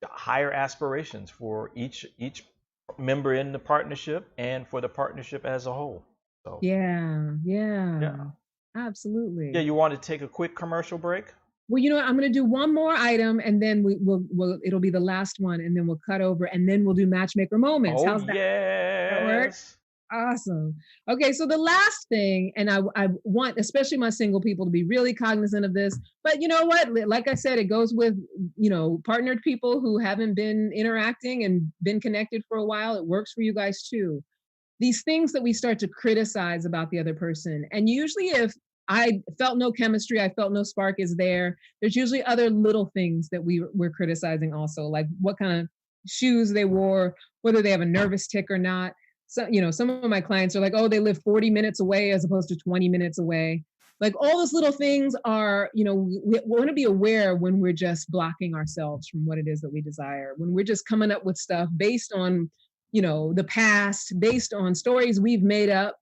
higher aspirations for each member in the partnership and for the partnership as a whole. So yeah. Absolutely. Yeah, you want to take a quick commercial break? Well, I'm going to do one more item, and then it'll be the last one, and then we'll cut over, and then we'll do matchmaker moments. Oh, how's that? Yes. That work? Awesome. Okay, so the last thing, and I want especially my single people to be really cognizant of this, but you know what? Like I said, it goes with, partnered people who haven't been interacting and been connected for a while. It works for you guys too. These things that we start to criticize about the other person, and usually if I felt no chemistry, I felt no spark is there's usually other little things that we're criticizing also, like what kind of shoes they wore, whether they have a nervous tick or not. So, some of my clients are like, oh, they live 40 minutes away as opposed to 20 minutes away. Like, all those little things are, we want to be aware when we're just blocking ourselves from what it is that we desire, when we're just coming up with stuff based on, the past, based on stories we've made up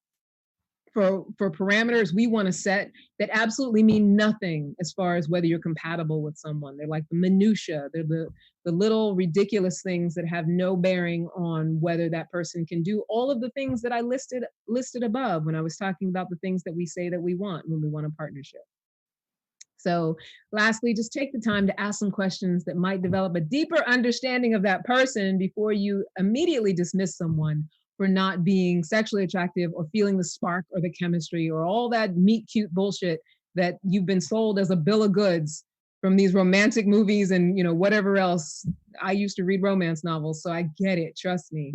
for parameters we want to set that absolutely mean nothing as far as whether you're compatible with someone. They're like the minutia. They're the little ridiculous things that have no bearing on whether that person can do all of the things that I listed above when I was talking about the things that we say that we want when we want a partnership. So lastly, just take the time to ask some questions that might develop a deeper understanding of that person before you immediately dismiss someone for not being sexually attractive or feeling the spark or the chemistry or all that meet cute bullshit that you've been sold as a bill of goods from these romantic movies and whatever else. I used to read romance novels, so I get it, trust me.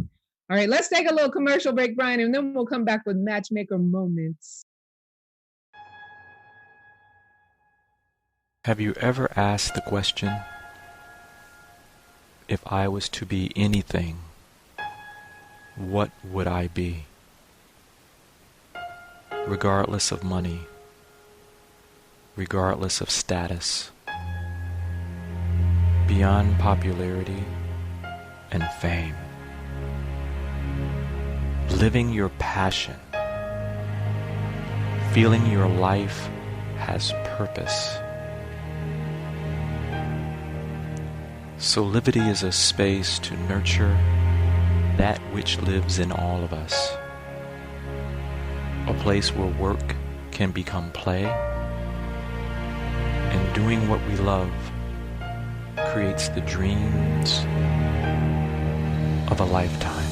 All right, let's take a little commercial break, Brian, and then we'll come back with matchmaker moments. Have you ever asked the question, if I was to be anything, what would I be? Regardless of money, regardless of status, beyond popularity and fame, living your passion, feeling your life has purpose. Solivity is a space to nurture that which lives in all of us. A place where work can become play, and doing what we love creates the dreams of a lifetime.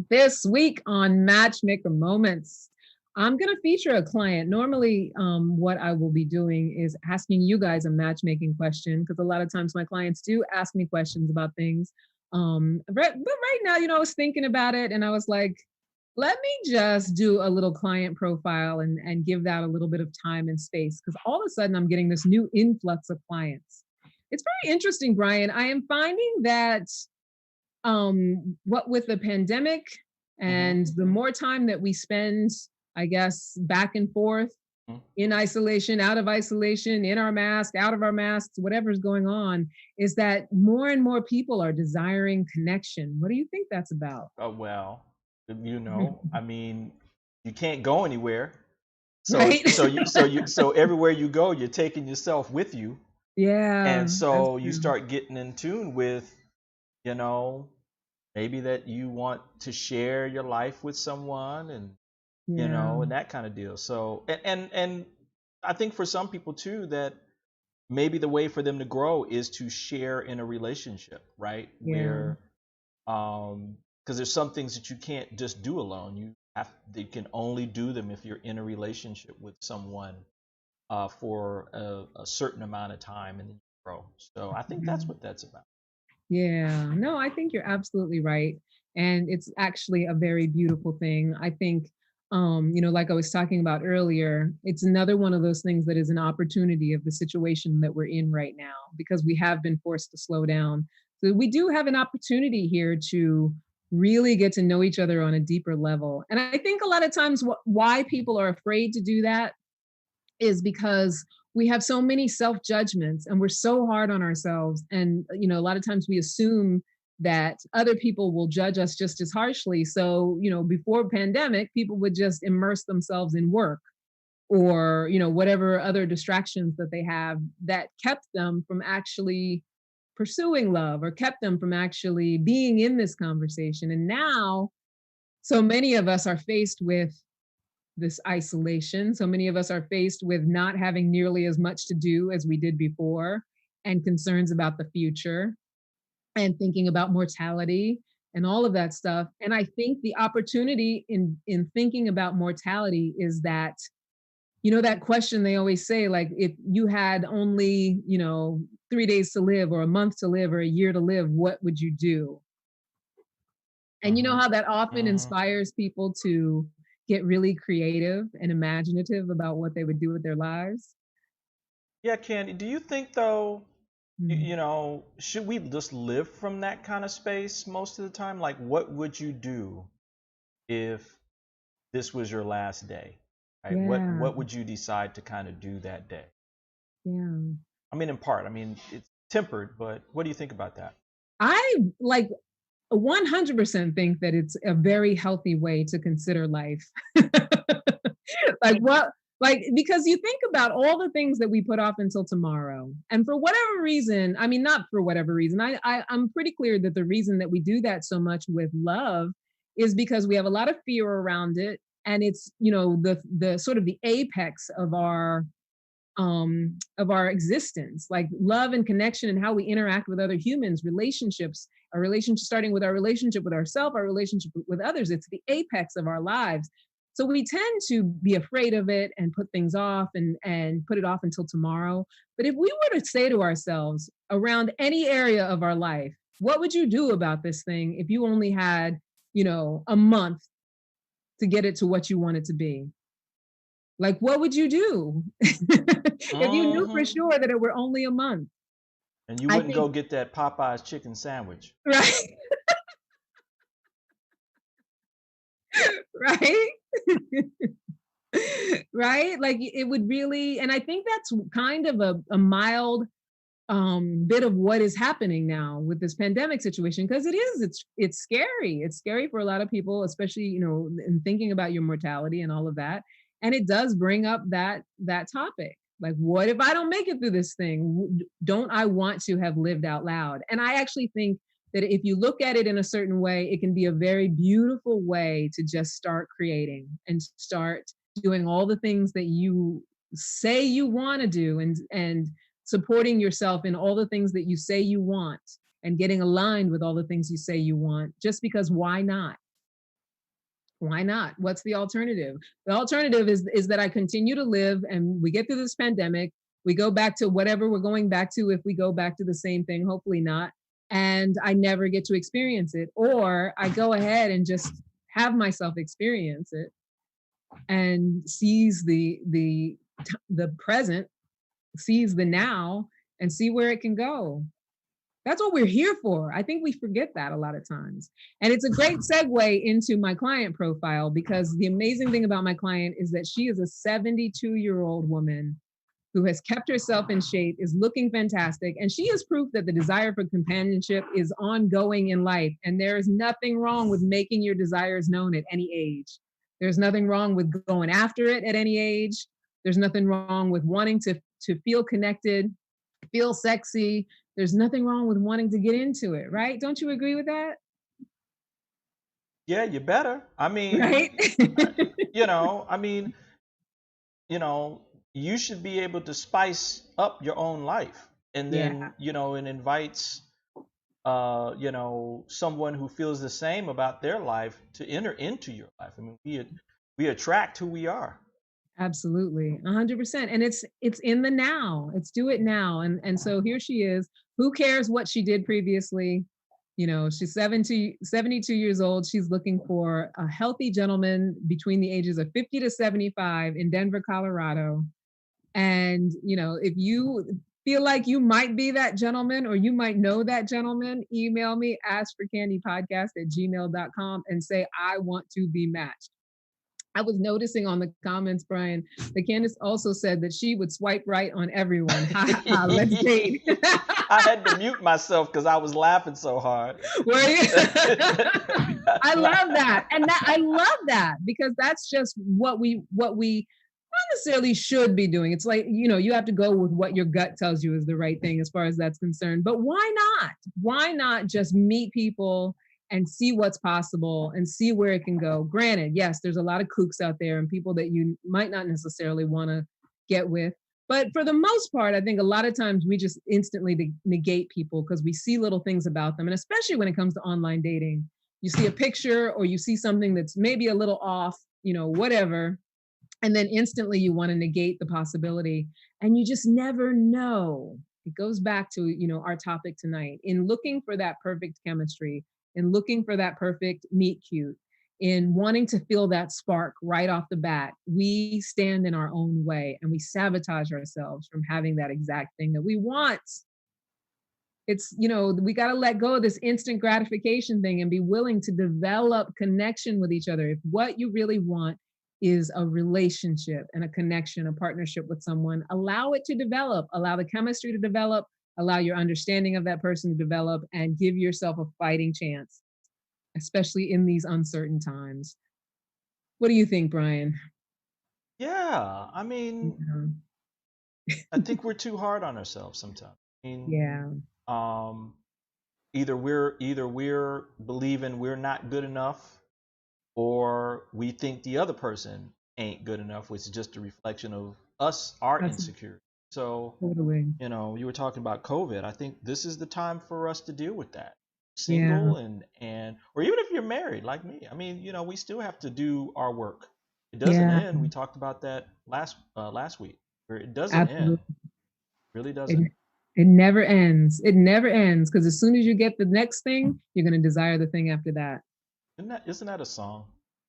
This week on Matchmaker Moments, I'm going to feature a client. Normally, what I will be doing is asking you guys a matchmaking question, because a lot of times my clients do ask me questions about things. But right now, I was thinking about it and I was like, let me just do a little client profile and give that a little bit of time and space, because all of a sudden I'm getting this new influx of clients. It's very interesting, Brian. I am finding that what with the pandemic and the more time that we spend, I guess, back and forth in isolation, out of isolation, in our mask, out of our masks, whatever's going on, is that more and more people are desiring connection. What do you think that's about? Well, I mean, you can't go anywhere. So Right? so everywhere you go, you're taking yourself with you. Yeah, And that's so you true. start getting in tune with, you know, maybe that you want to share your life with someone, and Yeah, and that kind of deal. So and I think for some people too, that maybe the way for them to grow is to share in a relationship, right? yeah, Where because there's some things that you can't just do alone. You can only do them if you're in a relationship with someone for a certain amount of time, and then you grow. So I think yeah. that's what that's about. Yeah, no, I think you're absolutely right. And it's actually a very beautiful thing. I think, like I was talking about earlier, it's another one of those things that is an opportunity of the situation that we're in right now, because we have been forced to slow down. So we do have an opportunity here to really get to know each other on a deeper level. And I think a lot of times why people are afraid to do that is because we have so many self judgments and we're so hard on ourselves. And, a lot of times we assume that other people will judge us just as harshly. So, before pandemic, people would just immerse themselves in work or, whatever other distractions that they have that kept them from actually pursuing love or kept them from actually being in this conversation. And now, so many of us are faced with this isolation. So many of us are faced with not having nearly as much to do as we did before, and concerns about the future, and thinking about mortality and all of that stuff. And I think the opportunity in thinking about mortality is that, that question they always say, like, if you had only, 3 days to live or a month to live or a year to live, what would you do? And you know Hmm. how that often Hmm. inspires people to get really creative and imaginative about what they would do with their lives? Yeah, Candy, do you think though, Mm. should we just live from that kind of space most of the time? Like, what would you do if this was your last day? Right? What Yeah, what would you decide to kind of do that day? yeah. I mean, in part, I mean, it's tempered, but what do you think about that? I like 100% think that it's a very healthy way to consider life. Like what like because you think about all the things that we put off until tomorrow. And for whatever reason, I mean not for whatever reason. I'm pretty clear that the reason that we do that so much with love is because we have a lot of fear around it, and it's, the sort of the apex of our existence, like love and connection and how we interact with other humans, relationships, our relationship, starting with our relationship with ourselves, our relationship with others. It's the apex of our lives. So we tend to be afraid of it and put things off and put it off until tomorrow. But if we were to say to ourselves around any area of our life, what would you do about this thing if you only had, a month to get it to what you want it to be? Like, what would you do if you knew for Hmm. sure that it were only a month? And you I wouldn't go think, get that Popeyes chicken sandwich. right, right, right. Like it would really, and I think that's kind of a mild bit of what is happening now with this pandemic situation, because it's scary. It's scary for a lot of people, especially, in thinking about your mortality and all of that. And it does bring up that topic. Like, what if I don't make it through this thing? Don't I want to have lived out loud? And I actually think that if you look at it in a certain way, it can be a very beautiful way to just start creating and start doing all the things that you say you want to do, and supporting yourself in all the things that you say you want, and getting aligned with all the things you say you want, just because why not? Why not? What's the alternative? The alternative is that I continue to live and we get through this pandemic. We go back to whatever we're going back to, if we go back to the same thing, hopefully not. And I never get to experience it. Or I go ahead and just have myself experience it and seize the present, seize the now, and see where it can go. That's what we're here for. I think we forget that a lot of times. And it's a great segue into my client profile, because the amazing thing about my client is that she is a 72-year-old woman who has kept herself in shape, is looking fantastic, and she is proof that the desire for companionship is ongoing in life. And there is nothing wrong with making your desires known at any age. There's nothing wrong with going after it at any age. There's nothing wrong with wanting to feel connected, feel sexy. There's nothing wrong with wanting to get into it, right? Don't you agree with that? Yeah, you better. I mean, Right? you know, I mean, you know, you should be able to spice up your own life. And Yeah, then, it invites, someone who feels the same about their life to enter into your life. I mean, we attract who we are. absolutely. 100%. And it's in the now. It's do it now. And so here she is. Who cares what she did previously? She's 72 years old. She's looking for a healthy gentleman between the ages of 50 to 75 in Denver, Colorado. And, if you feel like you might be that gentleman, or you might know that gentleman, email me, askforcandypodcast@gmail.com, and say, I want to be matched. I was noticing on the comments, Brian, that Candice also said that she would swipe right on everyone. Ha ha, let's date. I had to mute myself because I was laughing so hard. Were you? I love that. And I love that, because that's just what we not necessarily should be doing. It's like, you have to go with what your gut tells you is the right thing as far as that's concerned. But why not? Why not just meet people and see what's possible and see where it can go? Granted, yes, there's a lot of kooks out there and people that you might not necessarily want to get with. But for the most part, I think a lot of times we just instantly negate people because we see little things about them. And especially when it comes to online dating, you see a picture or you see something that's maybe a little off, whatever. And then instantly you want to negate the possibility. And you just never know. It goes back to, our topic tonight. In looking for that perfect chemistry, in looking for that perfect meet cute, in wanting to feel that spark right off the bat, we stand in our own way and we sabotage ourselves from having that exact thing that we want. It's, we got to let go of this instant gratification thing and be willing to develop connection with each other. If what you really want is a relationship and a connection, a partnership with someone, allow it to develop, allow the chemistry to develop, allow your understanding of that person to develop, and give yourself a fighting chance, especially in these uncertain times. What do you think, Brian? Yeah, I mean, I think we're too hard on ourselves sometimes. I mean, Yeah. Either we're believing we're not good enough, or we think the other person ain't good enough, which is just a reflection of us, our insecurity. So, totally. You were talking about COVID. I think this is the time for us to deal with that. Single and or even if you're married like me. I mean, we still have to do our work. It doesn't end. We talked about that last week. It doesn't end. It really doesn't. It never ends. It never ends, because as soon as you get the next thing, you're going to desire the thing after that. Isn't that a song?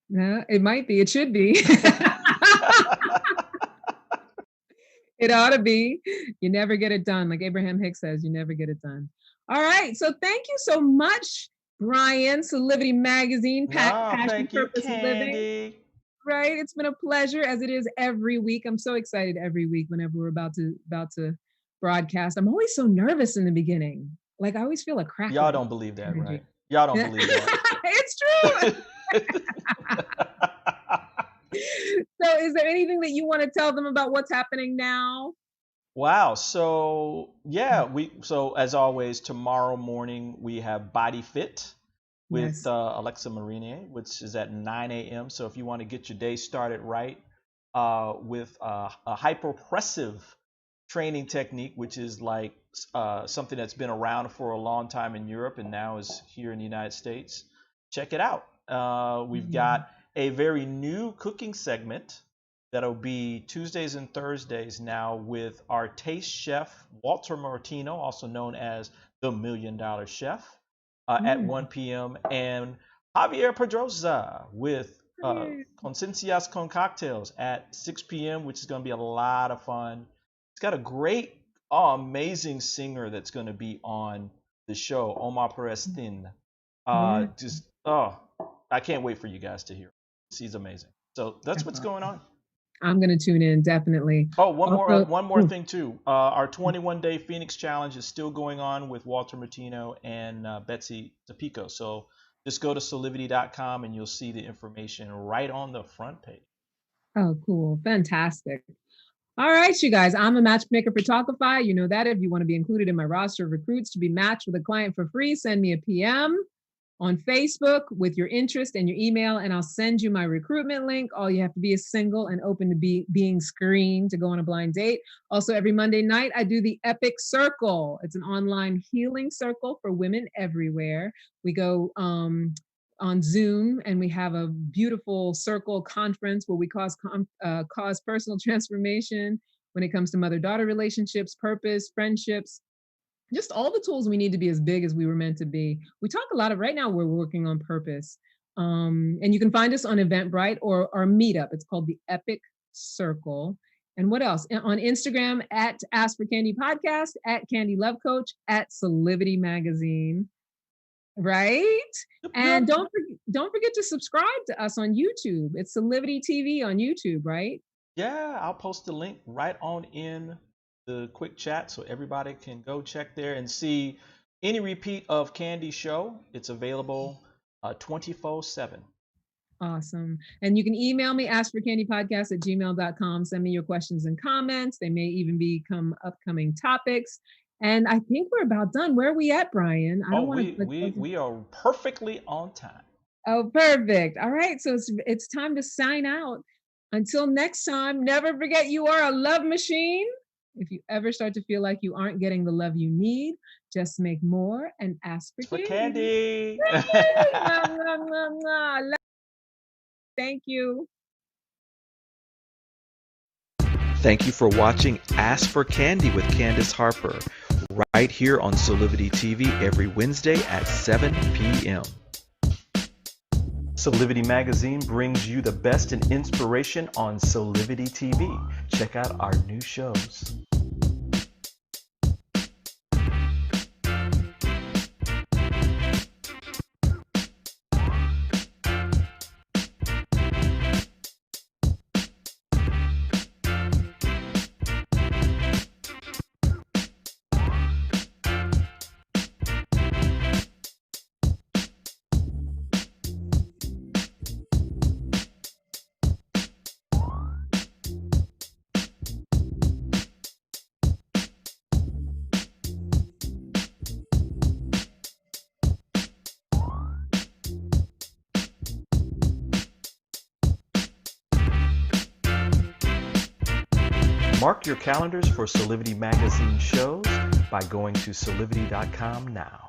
No, it might be. It should be. It ought to be. You never get it done. Like Abraham Hicks says, you never get it done. All right. So thank you so much, Brian. Celebrity Magazine, Passion, Purpose, Living. Right. It's been a pleasure, as it is every week. I'm so excited every week whenever we're about to broadcast. I'm always so nervous in the beginning. Like I always feel a crack. Y'all don't believe that, right? Y'all don't believe that. It's true. So is there anything that you want to tell them about what's happening now? Wow. So yeah, so as always, tomorrow morning we have Body Fit with Alexa Marinier, which is at 9 a.m. So if you want to get your day started right with a hyperpressive training technique, which is like something that's been around for a long time in Europe and now is here in the United States, check it out. We've got a very new cooking segment that'll be Tuesdays and Thursdays now with our taste chef, Walter Martino, also known as the $1 Million Chef, at 1 p.m. and Javier Pedrosa with Conciencias con Cocktails at 6 p.m., which is going to be a lot of fun. It's got a great, amazing singer that's going to be on the show, Omar Perez Thin. Yeah. Just oh, I can't wait for you guys to hear it. She's amazing. So that's what's going on. I'm going to tune in, definitely. Oh, Also, one more thing too. Our 21-day Phoenix Challenge is still going on with Walter Martino and Betsy Tapico. So just go to solivity.com and you'll see the information right on the front page. oh, cool. Fantastic. All right, you guys, I'm a matchmaker for Talkify. You know that. If you want to be included in my roster of recruits to be matched with a client for free, send me a PM on Facebook with your interest and your email, and I'll send you my recruitment link. All you have to be is single and open to being screened to go on a blind date. Also, every Monday night, I do the Epic Circle. It's an online healing circle for women everywhere. We go on Zoom, and we have a beautiful circle conference where we cause personal transformation when it comes to mother-daughter relationships, purpose, friendships, just all the tools we need to be as big as we were meant to be. We talk a lot of, right now we're working on purpose. And you can find us on Eventbrite or our meetup. It's called the Epic Circle. And what else? On Instagram at Ask for Candy Podcast, at Candy Love Coach, at Solivity Magazine. Right? And don't forget to subscribe to us on YouTube. It's Solivity TV on YouTube, right? Yeah, I'll post the link right on in the quick chat so everybody can go check there and see any repeat of Candy's show. It's available 24/7. Awesome. And you can email me, askforcandypodcast@gmail.com. Send me your questions and comments. They may even become upcoming topics. And I think we're about done. Where are we at, Brian? I don't want to. We are perfectly on time. Oh, perfect. All right. So it's time to sign out. Until next time, never forget you are a love machine. If you ever start to feel like you aren't getting the love you need, just make more and ask for candy. Thank you. Thank you for watching Ask for Candy with Candice Harper, right here on Solivity TV every Wednesday at 7 p.m. Solivity Magazine brings you the best in inspiration on Solivity TV. Check out our new shows. Mark your calendars for Solivity Magazine shows by going to solivity.com now.